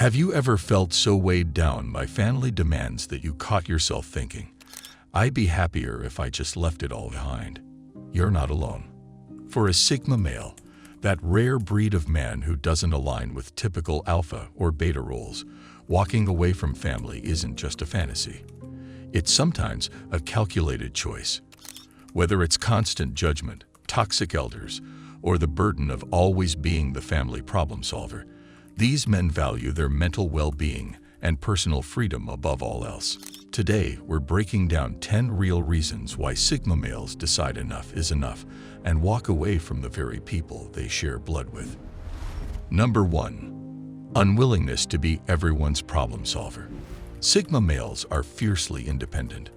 Have you ever felt so weighed down by family demands that you caught yourself thinking, "I'd be happier if I just left it all behind"? You're not alone. For a Sigma male, that rare breed of man who doesn't align with typical alpha or beta roles, walking away from family isn't just a fantasy. It's sometimes a calculated choice. Whether it's constant judgment, toxic elders, or the burden of always being the family problem solver, these men value their mental well-being and personal freedom above all else. Today, we're breaking down 10 real reasons why Sigma males decide enough is enough and walk away from the very people they share blood with. Number 1. Unwillingness to be everyone's problem solver. Sigma males are fiercely independent,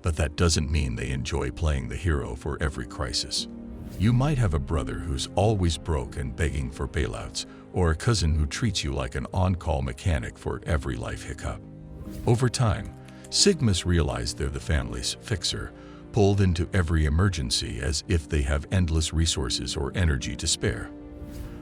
but that doesn't mean they enjoy playing the hero for every crisis. You might have a brother who's always broke and begging for bailouts, or a cousin who treats you like an on-call mechanic for every life hiccup. Over time, Sigmas realize they're the family's fixer, pulled into every emergency as if they have endless resources or energy to spare.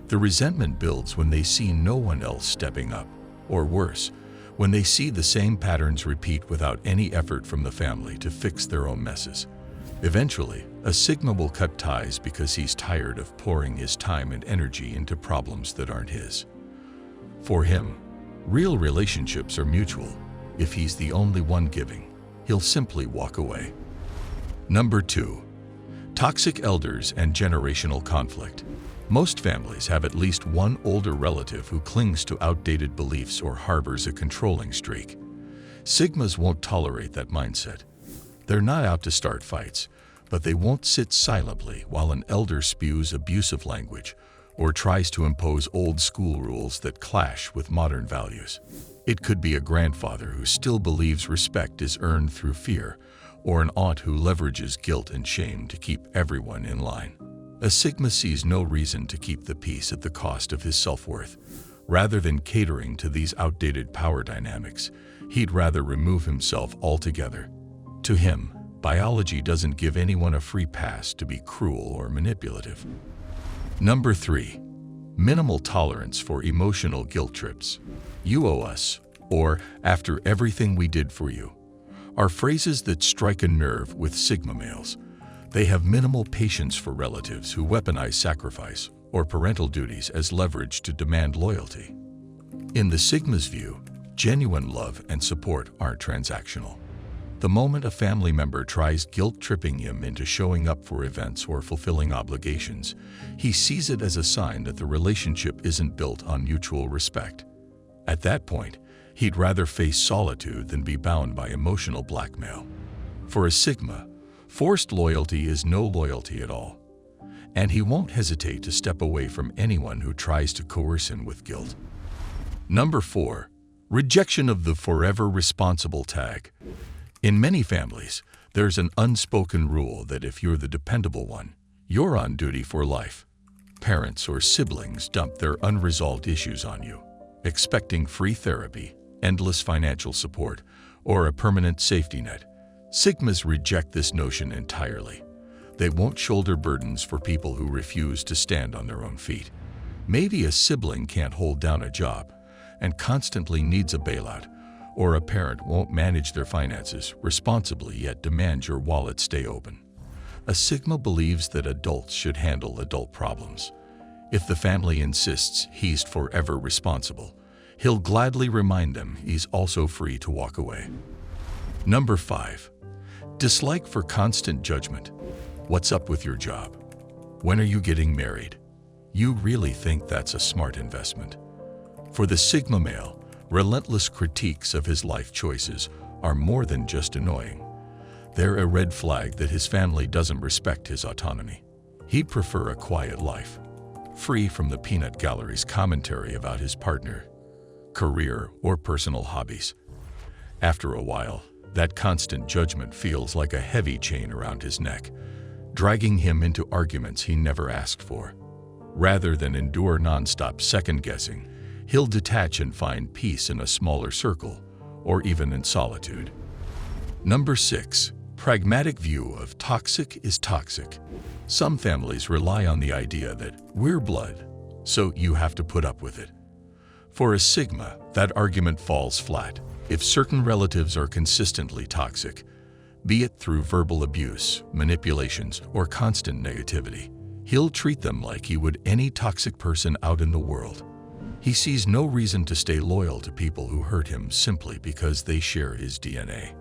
The resentment builds when they see no one else stepping up, or worse, when they see the same patterns repeat without any effort from the family to fix their own messes. Eventually, a Sigma will cut ties because he's tired of pouring his time and energy into problems that aren't his. For him, real relationships are mutual. If he's the only one giving, he'll simply walk away. Number 2. Toxic elders and generational conflict. Most families have at least one older relative who clings to outdated beliefs or harbors a controlling streak. Sigmas won't tolerate that mindset. They're not out to start fights, but they won't sit silently while an elder spews abusive language or tries to impose old school rules that clash with modern values. It could be a grandfather who still believes respect is earned through fear, or an aunt who leverages guilt and shame to keep everyone in line. A Sigma sees no reason to keep the peace at the cost of his self-worth. Rather than catering to these outdated power dynamics, he'd rather remove himself altogether. To him, biology doesn't give anyone a free pass to be cruel or manipulative. Number 3. Minimal tolerance for emotional guilt trips. "You owe us," or "after everything we did for you," are phrases that strike a nerve with Sigma males. They have minimal patience for relatives who weaponize sacrifice or parental duties as leverage to demand loyalty. In the Sigma's view, genuine love and support aren't transactional. The moment a family member tries guilt-tripping him into showing up for events or fulfilling obligations, he sees it as a sign that the relationship isn't built on mutual respect. At that point, he'd rather face solitude than be bound by emotional blackmail. For a Sigma, forced loyalty is no loyalty at all, and he won't hesitate to step away from anyone who tries to coerce him with guilt. Number 4. Rejection of the forever responsible tag. In many families, there's an unspoken rule that if you're the dependable one, you're on duty for life. Parents or siblings dump their unresolved issues on you, expecting free therapy, endless financial support, or a permanent safety net. Sigmas reject this notion entirely. They won't shoulder burdens for people who refuse to stand on their own feet. Maybe a sibling can't hold down a job and constantly needs a bailout, or a parent won't manage their finances responsibly yet demands your wallet stay open. A Sigma believes that adults should handle adult problems. If the family insists he's forever responsible, he'll gladly remind them he's also free to walk away. Number 5. Dislike for constant judgment. What's up with your job? When are you getting married? You really think that's a smart investment? For the Sigma male, relentless critiques of his life choices are more than just annoying. They're a red flag that his family doesn't respect his autonomy. He'd prefer a quiet life, free from the peanut gallery's commentary about his partner, career, or personal hobbies. After a while, that constant judgment feels like a heavy chain around his neck, dragging him into arguments he never asked for. Rather than endure nonstop second-guessing, he'll detach and find peace in a smaller circle, or even in solitude. Number 6. Pragmatic view of toxic is toxic. Some families rely on the idea that we're blood, so you have to put up with it. For a Sigma, that argument falls flat. If certain relatives are consistently toxic, be it through verbal abuse, manipulations, or constant negativity, he'll treat them like he would any toxic person out in the world. He sees no reason to stay loyal to people who hurt him simply because they share his DNA.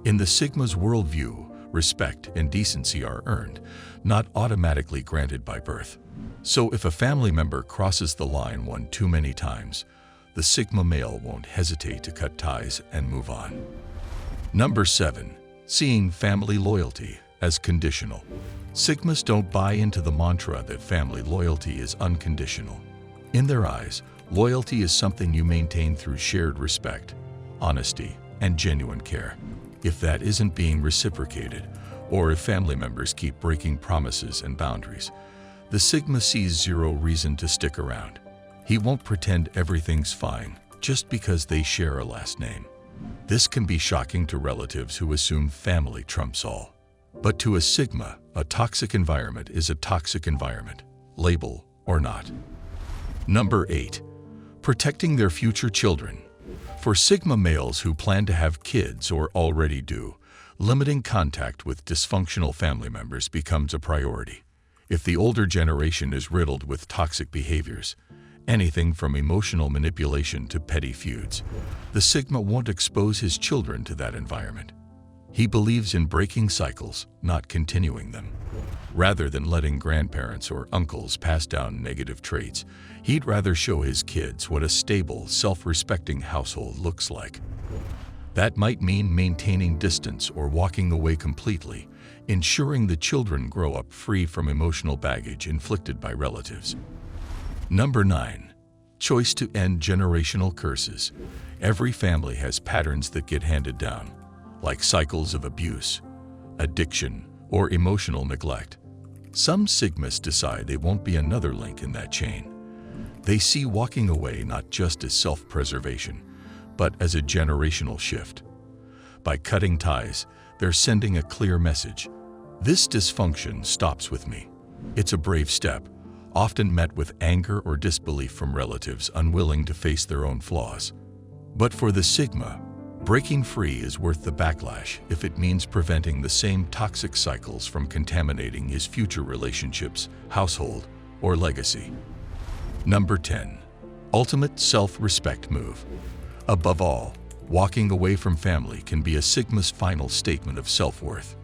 In the Sigma's worldview, respect and decency are earned, not automatically granted by birth. So if a family member crosses the line one too many times, the Sigma male won't hesitate to cut ties and move on. Number 7. Seeing family loyalty as conditional. Sigmas don't buy into the mantra that family loyalty is unconditional. In their eyes, loyalty is something you maintain through shared respect, honesty, and genuine care. If that isn't being reciprocated, or if family members keep breaking promises and boundaries, the Sigma sees zero reason to stick around. He won't pretend everything's fine just because they share a last name. This can be shocking to relatives who assume family trumps all. But to a Sigma, a toxic environment is a toxic environment, label or not. Number 8. Protecting their future children. For Sigma males who plan to have kids or already do, limiting contact with dysfunctional family members becomes a priority. If the older generation is riddled with toxic behaviors, anything from emotional manipulation to petty feuds, the Sigma won't expose his children to that environment. He believes in breaking cycles, not continuing them. Rather than letting grandparents or uncles pass down negative traits, he'd rather show his kids what a stable, self-respecting household looks like. That might mean maintaining distance or walking away completely, ensuring the children grow up free from emotional baggage inflicted by relatives. Number 9. Choice to end generational curses. Every family has patterns that get handed down, like cycles of abuse, addiction, or emotional neglect. Some Sigmas decide they won't be another link in that chain. They see walking away not just as self-preservation, but as a generational shift. By cutting ties, they're sending a clear message. This dysfunction stops with me. It's a brave step, often met with anger or disbelief from relatives unwilling to face their own flaws. But for the Sigma, breaking free is worth the backlash if it means preventing the same toxic cycles from contaminating his future relationships, household, or legacy. Number 10. Ultimate self-respect move. Above all, walking away from family can be a Sigma's final statement of self-worth.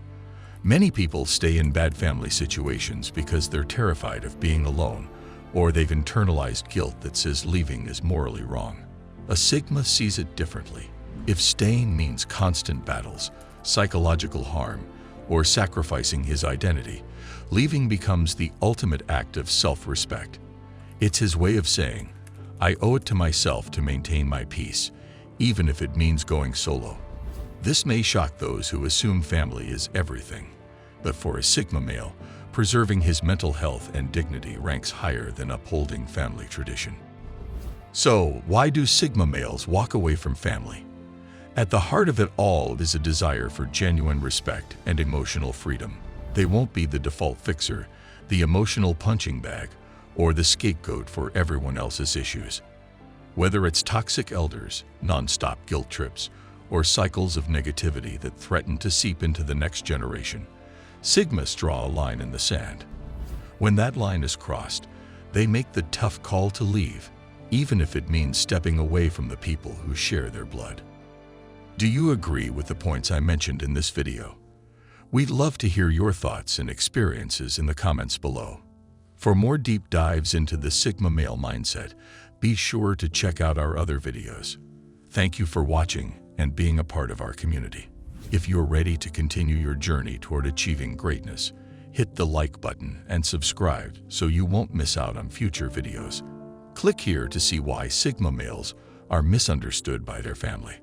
Many people stay in bad family situations because they're terrified of being alone, or they've internalized guilt that says leaving is morally wrong. A Sigma sees it differently. If staying means constant battles, psychological harm, or sacrificing his identity, leaving becomes the ultimate act of self-respect. It's his way of saying, I owe it to myself to maintain my peace, even if it means going solo. This may shock those who assume family is everything, but for a Sigma male, preserving his mental health and dignity ranks higher than upholding family tradition. So, why do Sigma males walk away from family? At the heart of it all is a desire for genuine respect and emotional freedom. They won't be the default fixer, the emotional punching bag, or the scapegoat for everyone else's issues. Whether it's toxic elders, non-stop guilt trips, or cycles of negativity that threaten to seep into the next generation, Sigmas draw a line in the sand. When that line is crossed, they make the tough call to leave, even if it means stepping away from the people who share their blood. Do you agree with the points I mentioned in this video? We'd love to hear your thoughts and experiences in the comments below. For more deep dives into the Sigma male mindset, be sure to check out our other videos. Thank you for watching and being a part of our community. If you're ready to continue your journey toward achieving greatness, hit the like button and subscribe so you won't miss out on future videos. Click here to see why Sigma males are misunderstood by their family.